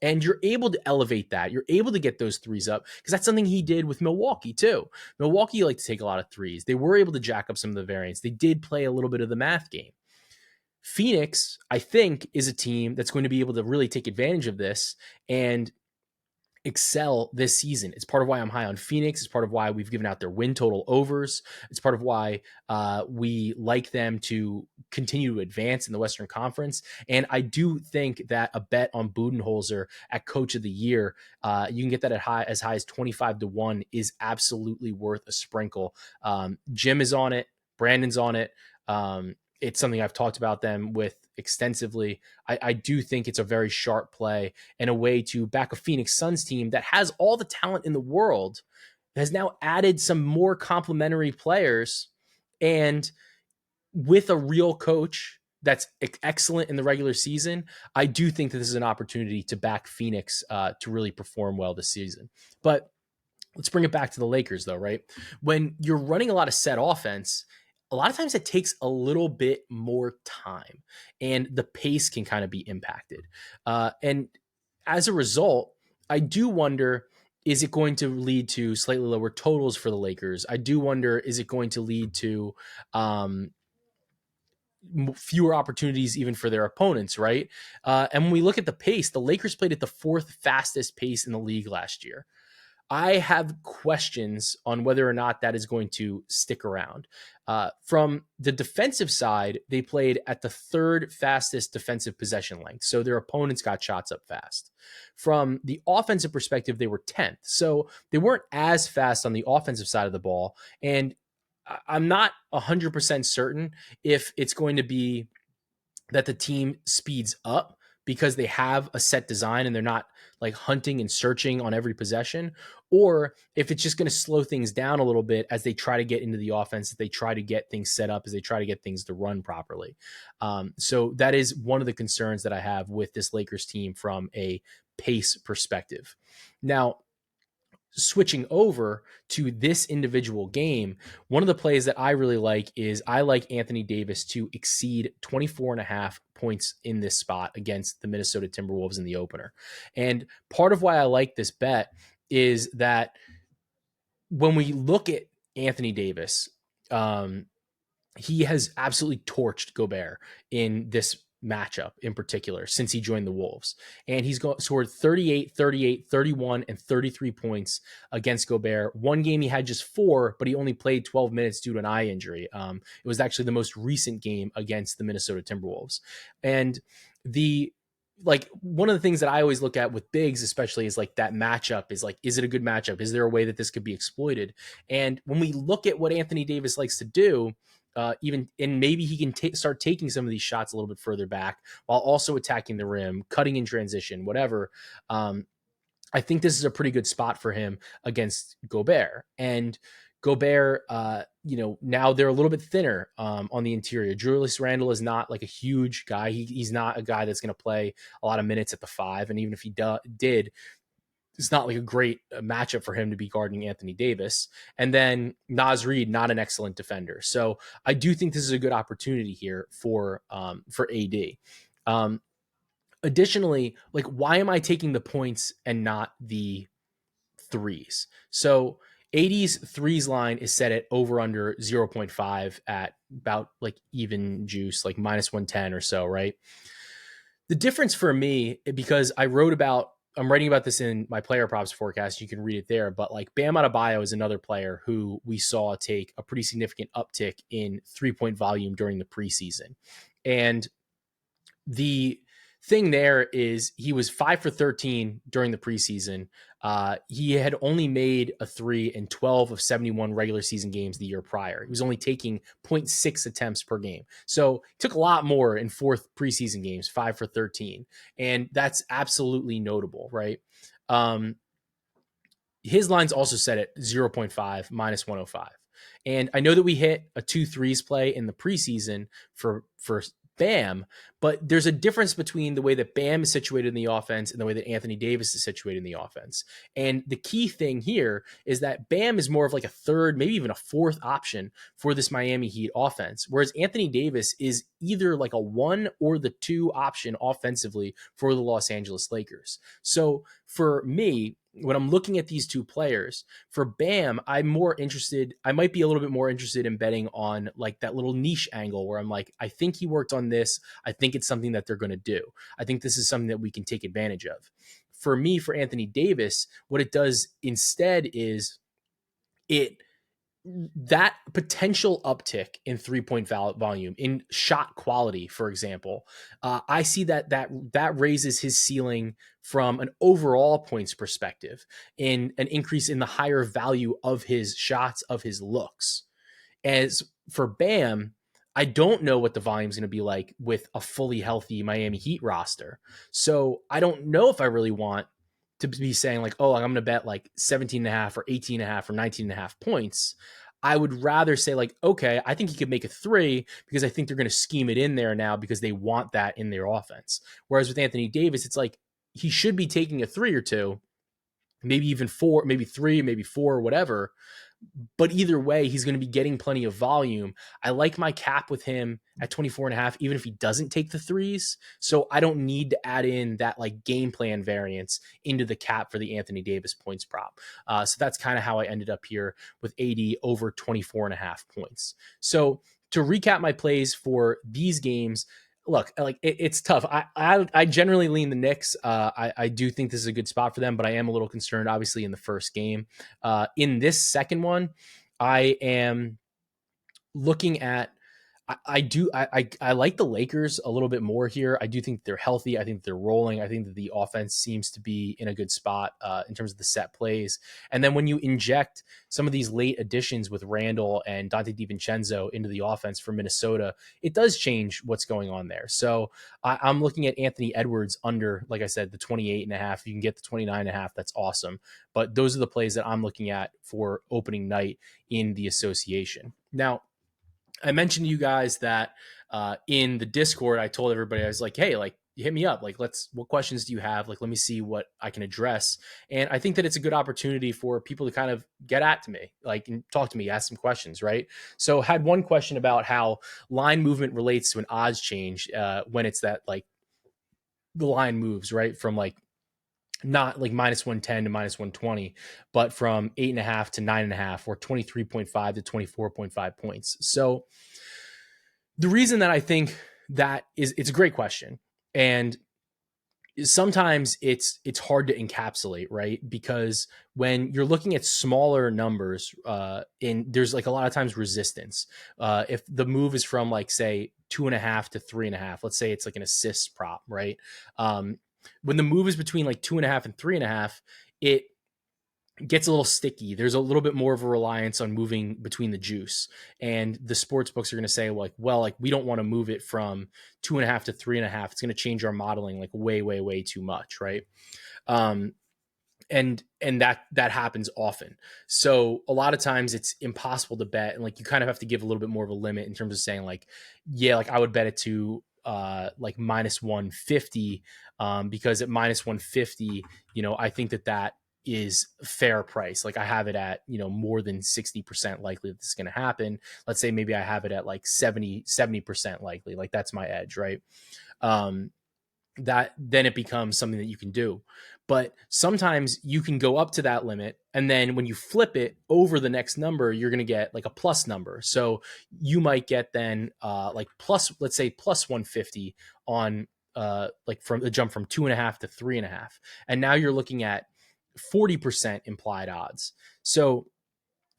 And you're able to elevate that. You're able to get those threes up because that's something he did with Milwaukee too. Milwaukee liked to take a lot of threes. They were able to jack up some of the variance. They did play a little bit of the math game. Phoenix, I think, is a team that's going to be able to really take advantage of this and excel this season. It's part of why I'm high on Phoenix. It's part of why we've given out their win total overs. It's part of why we like them to continue to advance in the Western Conference. And I do think that a bet on Budenholzer at Coach of the Year, you can get that at as high as 25-1, is absolutely worth a sprinkle. Jim is on it. Brandon's on it. It's something I've talked about them with extensively. I do think it's a very sharp play and a way to back a Phoenix Suns team that has all the talent in the world, has now added some more complementary players, and with a real coach that's excellent in the regular season, I do think that this is an opportunity to back Phoenix to really perform well this season. But let's bring it back to the Lakers though, right? When you're running a lot of set offense, a lot of times it takes a little bit more time and the pace can kind of be impacted. And as a result, I do wonder, is it going to lead to slightly lower totals for the Lakers? I do wonder, is it going to lead to fewer opportunities even for their opponents, right? And when we look at the pace, the Lakers played at the fourth fastest pace in the league last year. I have questions on whether or not that is going to stick around. From the defensive side, they played at the third fastest defensive possession length, so their opponents got shots up fast. From the offensive perspective, they were 10th, so they weren't as fast on the offensive side of the ball, and I'm not 100% certain if it's going to be that the team speeds up because they have a set design and they're not like hunting and searching on every possession, or if it's just going to slow things down a little bit as they try to get into the offense, as they try to get things set up, as they try to get things to run properly. So that is one of the concerns that I have with this Lakers team from a pace perspective. Now, switching over to this individual game, one of the plays that I really like is I like Anthony Davis to exceed 24.5 points in this spot against the Minnesota Timberwolves in the opener. And part of why I like this bet is that when we look at Anthony Davis, um, he has absolutely torched Gobert in this matchup in particular since he joined the Wolves. And he's scored 38, 38, 31, and 33 points against Gobert. One game he had just 4, but he only played 12 minutes due to an eye injury. It was actually the most recent game against the Minnesota Timberwolves. And the like one of the things that I always look at with bigs, especially, is like that matchup is like, is it a good matchup? Is there a way that this could be exploited? And when we look at what Anthony Davis likes to do, even and maybe he can start taking some of these shots a little bit further back while also attacking the rim, cutting in transition, whatever. I think this is a pretty good spot for him against Gobert. And Gobert, now they're a little bit thinner on the interior. Julius Randle is not like a huge guy. He's not a guy that's going to play a lot of minutes at the 5. And even if he did, it's not like a great matchup for him to be guarding Anthony Davis. And then Naz Reid, not an excellent defender. So I do think this is a good opportunity here for AD. Additionally, like, why am I taking the points and not the threes? So AD's threes line is set at over under 0.5 at about like even juice, like minus 110 or so, right? The difference for me, because I'm writing about this in my player props forecast. You can read it there. But like Bam Adebayo is another player who we saw take a pretty significant uptick in 3-point volume during the preseason. And the thing there is he was 5 for 13 during the preseason. He had only made a 3 in 12 of 71 regular season games the year prior. He was only taking 0.6 attempts per game. So he took a lot more in 4th preseason games, 5 for 13. And that's absolutely notable, right? His line's also set at 0.5, minus 105. And I know that we hit a 2 threes play in the preseason for Bam, but there's a difference between the way that Bam is situated in the offense and the way that Anthony Davis is situated in the offense. And the key thing here is that Bam is more of like a 3rd, maybe even a 4th option for this Miami Heat offense, whereas Anthony Davis is either like a 1 or the 2 option offensively for the Los Angeles Lakers. So for me, when I'm looking at these two players, for Bam, I might be a little bit more interested in betting on like that little niche angle where I'm like, I think he worked on this. I think it's something that they're going to do. I think this is something that we can take advantage of. For me, for Anthony Davis, what it does instead is that potential uptick in 3-point volume, in shot quality, for example, I see that raises his ceiling from an overall points perspective, in an increase in the higher value of his shots, of his looks. As for Bam, I don't know what the volume is going to be like with a fully healthy Miami Heat roster. So I don't know if I really want to be saying like, oh, I'm going to bet like 17.5 or 18.5 or 19.5 points. I would rather say like, okay, I think he could make a 3 because I think they're going to scheme it in there now because they want that in their offense. Whereas with Anthony Davis, it's like he should be taking a 3 or 2, maybe even 4, maybe 3, maybe 4, whatever. But either way, he's going to be getting plenty of volume. I like my cap with him at 24.5, even if he doesn't take the threes. So I don't need to add in that like game plan variance into the cap for the Anthony Davis points prop. So that's kind of how I ended up here with AD over 24.5 points. So to recap my plays for these games, look, like it's tough. I generally lean the Knicks. I do think this is a good spot for them, but I am a little concerned, obviously, in the first game. In this second one, I am looking at. I like the Lakers a little bit more here. I do think they're healthy. I think they're rolling. I think that the offense seems to be in a good spot in terms of the set plays. And then when you inject some of these late additions with Randall and Dante DiVincenzo into the offense for Minnesota, it does change what's going on there. So I'm looking at Anthony Edwards under, like I said, the 28.5. If you can get the 29.5, that's awesome. But those are the plays that I'm looking at for opening night in the association. Now, I mentioned to you guys that in the Discord, I told everybody, I was like, hey, like hit me up. Like, what questions do you have? Like, let me see what I can address. And I think that it's a good opportunity for people to kind of get at to me, like, and talk to me, ask some questions, right? So had one question about how line movement relates to an odds change when it's that like the line moves, right? From like not like minus 110 to minus 120, but from 8.5 to 9.5 or 23.5 to 24.5 points. So the reason that I think that is, it's a great question. And sometimes it's hard to encapsulate, right? Because when you're looking at smaller numbers, there's like a lot of times resistance. If the move is from like say 2.5 to 3.5, let's say it's like an assist prop, right? When the move is between like 2.5 and 3.5, it gets a little sticky. There's a little bit more of a reliance on moving between the juice, and the sports books are going to say like, well, like we don't want to move it from 2.5 to 3.5. It's going to change our modeling like way too much, right? Um, and that happens often. So a lot of times it's impossible to bet, and like you kind of have to give a little bit more of a limit in terms of saying like, yeah, like I would bet it to like minus 150 because at minus 150, I think that is fair price. Like I have it at, more than 60% likely that this is going to happen. Let's say maybe I have it at like 70% likely. Like that's my edge, right? That then it becomes something that you can do. But sometimes you can go up to that limit, and then when you flip it over the next number, you're going to get like a plus number. So you might get then like plus, let's say plus 150 on like from the jump from 2.5 to 3.5, and now you're looking at 40% implied odds. So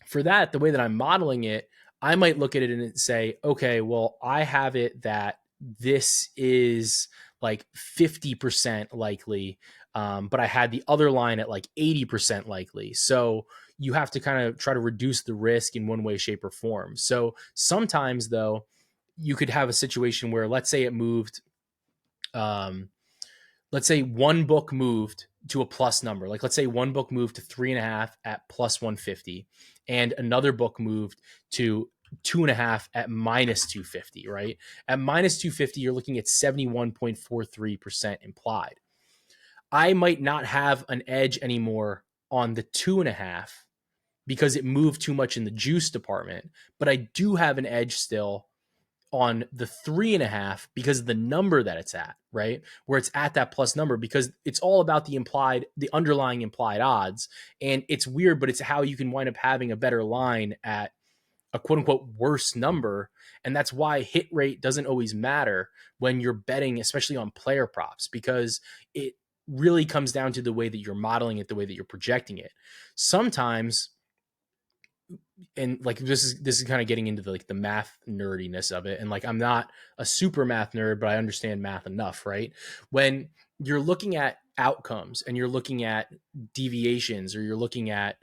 for that, the way that I'm modeling it, I might look at it and say, okay, well, I have it that this is like 50% likely, but I had the other line at like 80% likely. So you have to kind of try to reduce the risk in one way, shape, or form. So sometimes, though, you could have a situation where, let's say it moved, let's say one book moved to a plus number. Like let's say one book moved to 3.5 at plus 150, and another book moved to 2.5 at minus 250, right? At minus 250, you're looking at 71.43% implied. I might not have an edge anymore on the 2.5 because it moved too much in the juice department, but I do have an edge still on the 3.5 because of the number that it's at, right? Where it's at that plus number, because it's all about the underlying implied odds. And it's weird, but it's how you can wind up having a better line at a quote unquote worse number. And that's why hit rate doesn't always matter when you're betting, especially on player props, because it really comes down to the way that you're modeling it, the way that you're projecting it. Sometimes, and like this is kind of getting into the math nerdiness of it, and like I'm not a super math nerd, but I understand math enough, right? When you're looking at outcomes and you're looking at deviations, or you're looking at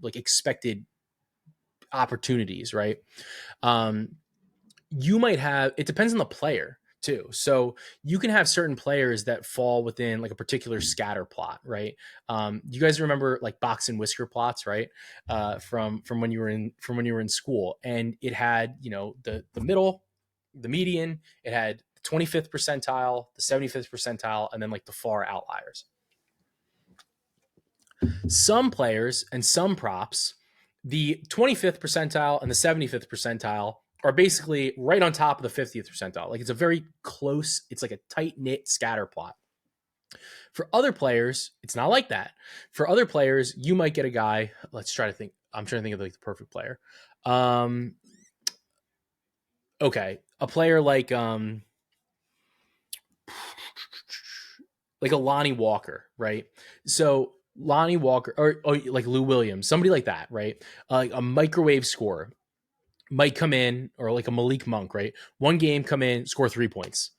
like expected opportunities, right? You might have, it depends on the player too. So you can have certain players that fall within like a particular scatter plot, right? You guys remember like box and whisker plots, right? From when you were in school, and it had the middle, the median, it had the 25th percentile, the 75th percentile, and then like the far outliers. Some players and some props, the 25th percentile and the 75th percentile are basically right on top of the 50th percentile. Like it's a very close, it's like a tight knit scatter plot. For other players, it's not like that. For other players, you might get a guy, let's try to think. I'm trying to think of like the perfect player. Okay. A player like a Lonnie Walker, right? So Lonnie Walker or like Lou Williams, somebody like that, right? A microwave scorer might come in, or like a Malik Monk, right? One game come in, score 3 points.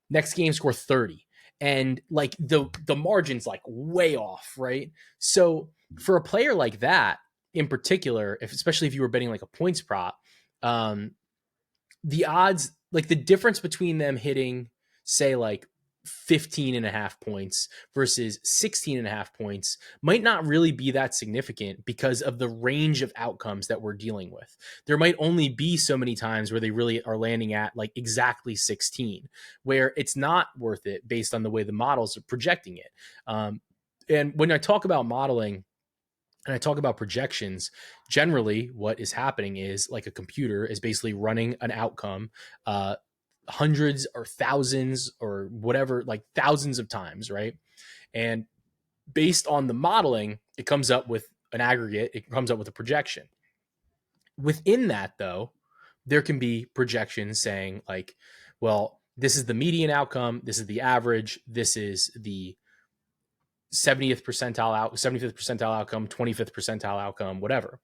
Next game, score 30. And like the margin's like way off, right? So for a player like that in particular, especially if you were betting like a points prop, the odds, like the difference between them hitting, say like 15 and a half points versus 16 and a half points might not really be that significant because of the range of outcomes that we're dealing with. There might only be so many times where they really are landing at like exactly 16, where it's not worth it based on the way the models are projecting it. And when I talk about modeling, and I talk about projections, generally what is happening is like a computer is basically running an outcome hundreds or thousands or whatever, like thousands of times, right? And based on the modeling, it comes up with an aggregate, it comes up with a projection. Within that, though, there can be projections saying, like, well, this is the median outcome, this is the average, this is the 70th percentile out, 75th percentile outcome, 25th percentile outcome, whatever.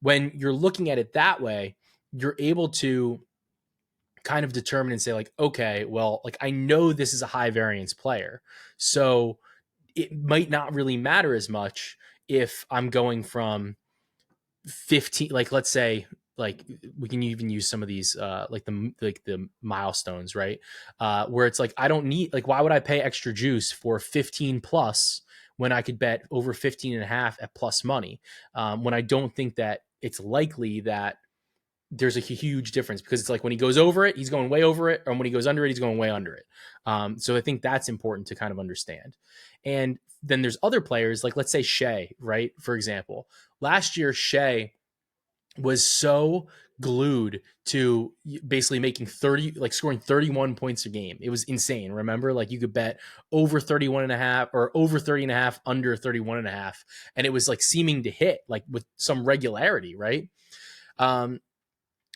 When you're looking at it that way, you're able to kind of determine and say, like, okay, well, like I know this is a high variance player, so it might not really matter as much if I'm going from 15, like let's say, like we can even use some of these like the milestones, right? Where it's like I don't need, like, why would I pay extra juice for 15 plus when I could bet over 15 and a half at plus money, when I don't think that it's likely that there's a huge difference, because it's like when he goes over it, he's going way over it, or when he goes under it, he's going way under it. So I think that's important to kind of understand. And then there's other players, like let's say Shea, right? For example, last year Shea was so glued to basically making 30, like scoring 31 points a game. It was insane. Remember, like you could bet over 31 and a half or over 30 and a half, under 31 and a half. And it was like seeming to hit like with some regularity, right?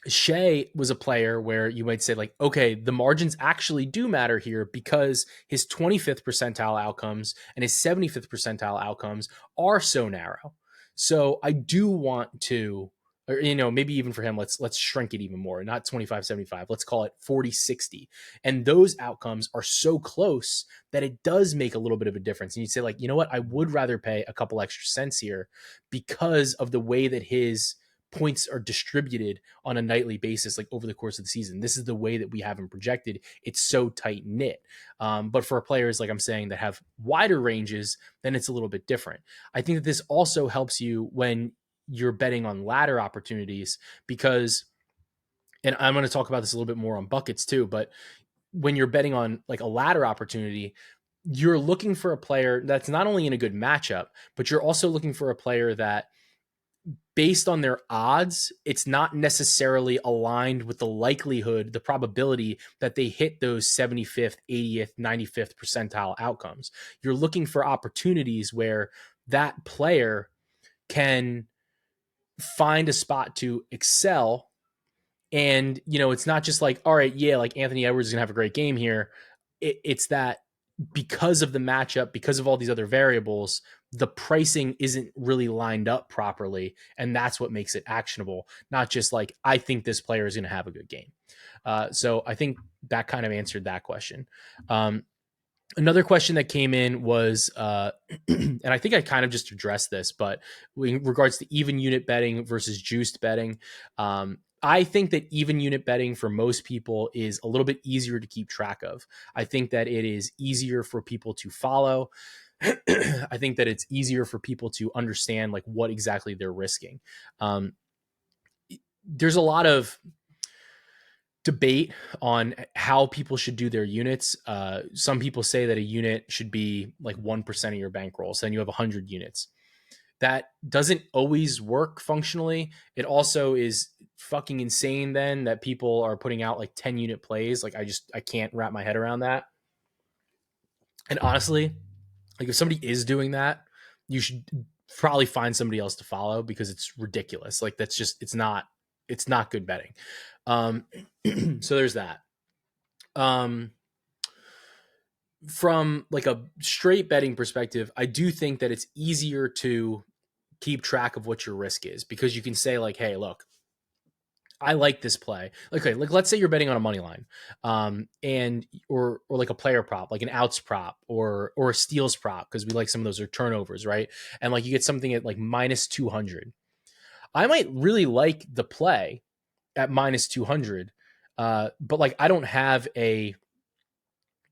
Shea was a player where you might say, like, okay, the margins actually do matter here because his 25th percentile outcomes and his 75th percentile outcomes are so narrow. So I do want to, or, you know, maybe even for him, let's shrink it even more, not 25-75, let's call it 40-60. And those outcomes are so close that it does make a little bit of a difference. And you'd say, like, you know what, I would rather pay a couple extra cents here because of the way that his points are distributed on a nightly basis, like over the course of the season. This is the way that we have them projected. It's so tight knit. But for players, like I'm saying, that have wider ranges, then it's a little bit different. I think that this also helps you when you're betting on ladder opportunities, because, and I'm going to talk about this a little bit more on buckets too, but when you're betting on like a ladder opportunity, you're looking for a player that's not only in a good matchup, but you're also looking for a player that, based on their odds, it's not necessarily aligned with the likelihood, the probability that they hit those 75th, 80th, 95th percentile outcomes. You're looking for opportunities where that player can find a spot to excel. And, you know, it's not just like, all right, yeah, like Anthony Edwards is going to have a great game here. It's that because of the matchup, because of all these other variables, the pricing isn't really lined up properly. And that's what makes it actionable, not just like, I think this player is going to have a good game. So I think that kind of answered that question. Another question that came in was, and I think I kind of just addressed this, but in regards to even unit betting versus juiced betting, I think that even unit betting for most people is a little bit easier to keep track of. I think that it is easier for people to follow. I think that it's easier for people to understand like what exactly they're risking. There's a lot of debate on how people should do their units. Some people say that a unit should be like 1% of your bankroll. So then you have 100 units. That doesn't always work functionally. It also is fucking insane then that people are putting out like 10 unit plays. Like I can't wrap my head around that. And honestly, like if somebody is doing that, you should probably find somebody else to follow, because it's ridiculous. Like that's just, it's not good betting. So there's that. From like a straight betting perspective, I do think that it's easier to keep track of what your risk is, because you can say like, hey, look, I like this play. Okay, like let's say you're betting on a money line, and or like a player prop, like an outs prop or a steals prop, because we like some of those are turnovers, right? And like you get something at like minus 200. I might really like the play at minus 200, but like I don't have a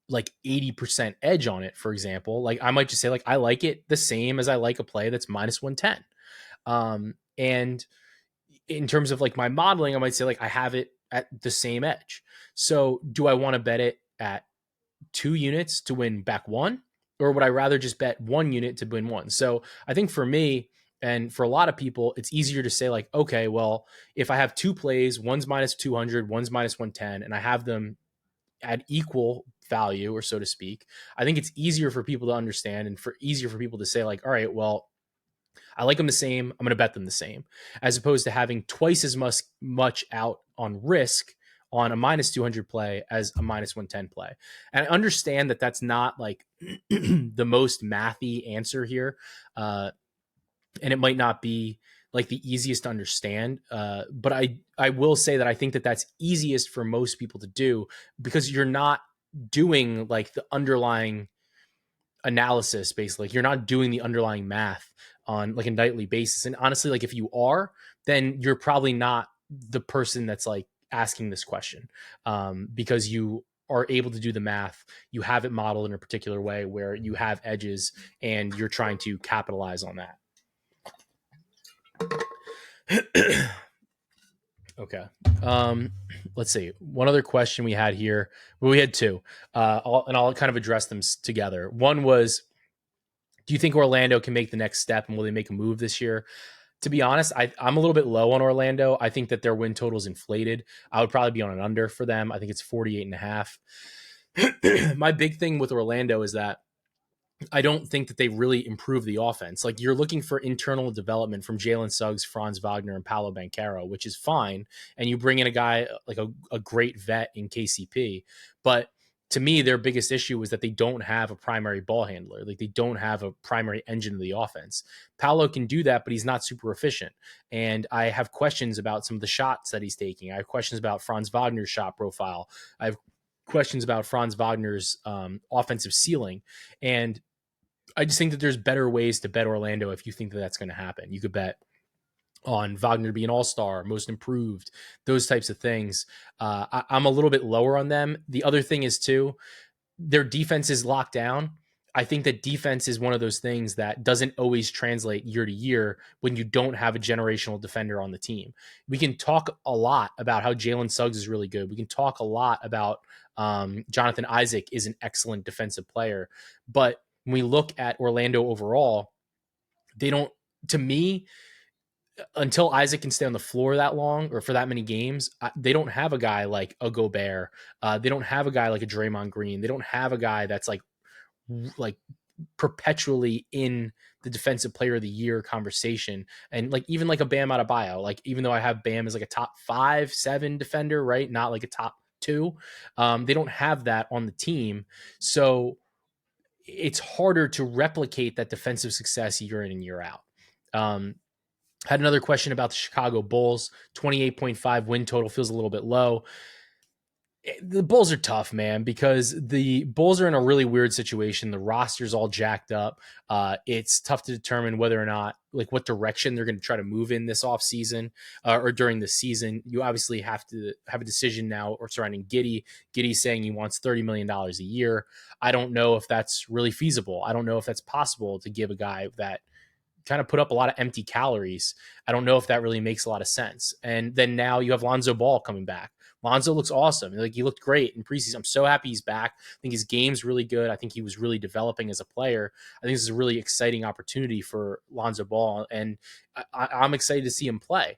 like 80% edge on it, for example. Like I might just say like I like it the same as I like a play that's minus 110. And in terms of like my modeling, I might say like I have it at the same edge. So do I want to bet it at 2 units to win back one? Or would I rather just bet 1 unit to win one? So I think for me, and for a lot of people, it's easier to say, like, okay, well, if I have two plays, one's minus 200, one's minus 110, and I have them at equal value, or so to speak, I think it's easier for people to understand and for easier for people to say, like, all right, well, I like them the same. I'm going to bet them the same, as opposed to having twice as much out on risk on a minus 200 play as a minus 110 play. And I understand that that's not like the most mathy answer here. And it might not be like the easiest to understand. But I will say that I think that that's easiest for most people to do, because you're not doing like the underlying analysis. Basically, like you're not doing the underlying math on like a nightly basis. And honestly, like if you are, then you're probably not the person that's like asking this question, because you are able to do the math. You have it modeled in a particular way where you have edges and you're trying to capitalize on that. Okay. Let's see. One other question we had here. Well, we had two, I'll kind of address them together. One was, do you think Orlando can make the next step, and will they make a move this year? To be honest, I'm a little bit low on Orlando. I think that their win total is inflated. I would probably be on an under for them. I think it's 48.5. My big thing with Orlando is that I don't think that they really improve the offense. Like you're looking for internal development from Jalen Suggs, Franz Wagner, and Paolo Banchero, which is fine. And you bring in a guy like a great vet in KCP. But to me, their biggest issue was that they don't have a primary ball handler. Like they don't have a primary engine of the offense. Paolo can do that, but he's not super efficient. And I have questions about some of the shots that he's taking. I have questions about Franz Wagner's shot profile. I have questions about Franz Wagner's offensive ceiling. And I just think that there's better ways to bet Orlando if you think that that's going to happen. You could bet on Wagner to be an all-star, most improved, those types of things. I'm a little bit lower on them. The other thing is, too, their defense is locked down. I think that defense is one of those things that doesn't always translate year to year when you don't have a generational defender on the team. We can talk a lot about how Jalen Suggs is really good. We can talk a lot about Jonathan Isaac is an excellent defensive player. But when we look at Orlando overall, they don't, to me, until Isaac can stay on the floor that long or for that many games, they don't have a guy like a Gobert. They don't have a guy like a Draymond Green. They don't have a guy that's like perpetually in the defensive player of the year conversation. And like, even like a Bam Adebayo, like, even though I have Bam as like a top 5-7 defender, right? Not like a top 2. They don't have that on the team. So it's harder to replicate that defensive success year in and year out. Had another question about the Chicago Bulls. 28.5 win total feels a little bit low. The Bulls are tough, man, because the Bulls are in a really weird situation. The roster's all jacked up. It's tough to determine whether or not, like, what direction they're going to try to move in this offseason or during the season. You obviously have to have a decision now or surrounding Giddey. Giddey's saying he wants $30 million a year. I don't know if that's really feasible. I don't know if that's possible to give a guy that kind of put up a lot of empty calories. I don't know if that really makes a lot of sense. And then now you have Lonzo Ball coming back. Lonzo looks awesome. Like, he looked great in preseason. I'm so happy he's back. I think his game's really good. I think he was really developing as a player. I think this is a really exciting opportunity for Lonzo Ball, and I'm excited to see him play.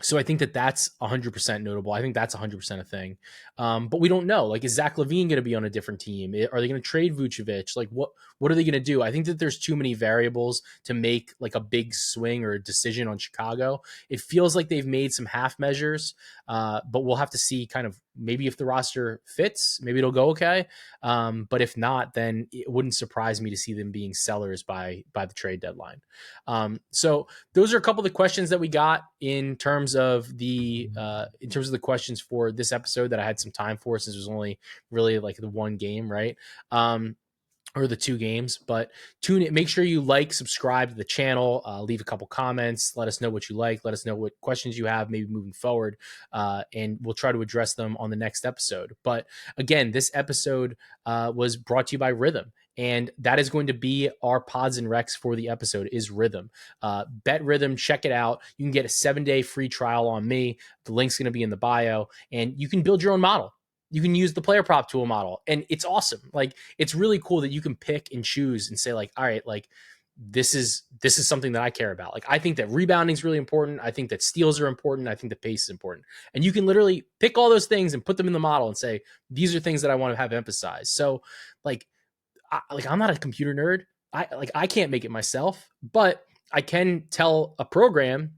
So I think that that's 100% notable. I think that's 100% a thing. But we don't know. Like, is Zach LaVine going to be on a different team? Are they going to trade Vucevic? Like, what are they going to do? I think that there's too many variables to make like a big swing or a decision on Chicago. It feels like they've made some half measures, but we'll have to see kind of maybe if the roster fits, maybe it'll go okay. But if not, then it wouldn't surprise me to see them being sellers by the trade deadline. So those are a couple of the questions that we got in terms of the questions for this episode that I had some time for, since it was only really like the one game, right? or the 2 games. But tune in, make sure you like, subscribe to the channel, leave a couple comments, let us know what you like, let us know what questions you have, maybe moving forward, and we'll try to address them on the next episode. But again, this episode was brought to you by Rithmm. And that is going to be our pods and recs for the episode is Rithmm. Bet Rithmm, check it out. You can get a 7-day free trial on me. The link's going to be in the bio, and you can build your own model. You can use the player prop tool model, and it's awesome. Like, it's really cool that you can pick and choose and say, like, all right, like, this is something that I care about. Like, I think that rebounding is really important. I think that steals are important. I think that pace is important. And you can literally pick all those things and put them in the model and say, these are things that I want to have emphasized. So, like, I'm not a computer nerd. I can't make it myself, but I can tell a program,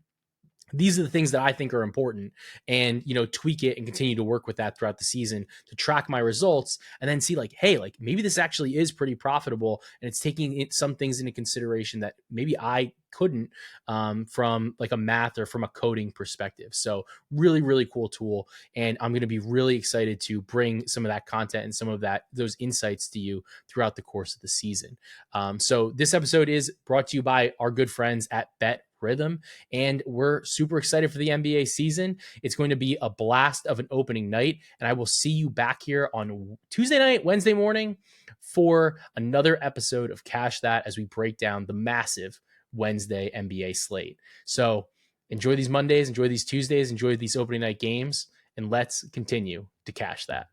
these are the things that I think are important, and, tweak it and continue to work with that throughout the season to track my results, and then see, like, hey, like, maybe this actually is pretty profitable, and it's taking some things into consideration that maybe I couldn't, from like a math or from a coding perspective. So really, really cool tool. And I'm going to be really excited to bring some of that content and some of those insights to you throughout the course of the season. So this episode is brought to you by our good friends at Bet Rithmm, and we're super excited for the NBA season. It's going to be a blast of an opening night, and I will see you back here on Tuesday night, Wednesday morning for another episode of Cash That as we break down the massive Wednesday NBA slate. So enjoy these Mondays, enjoy these Tuesdays, enjoy these opening night games, and let's continue to cash that.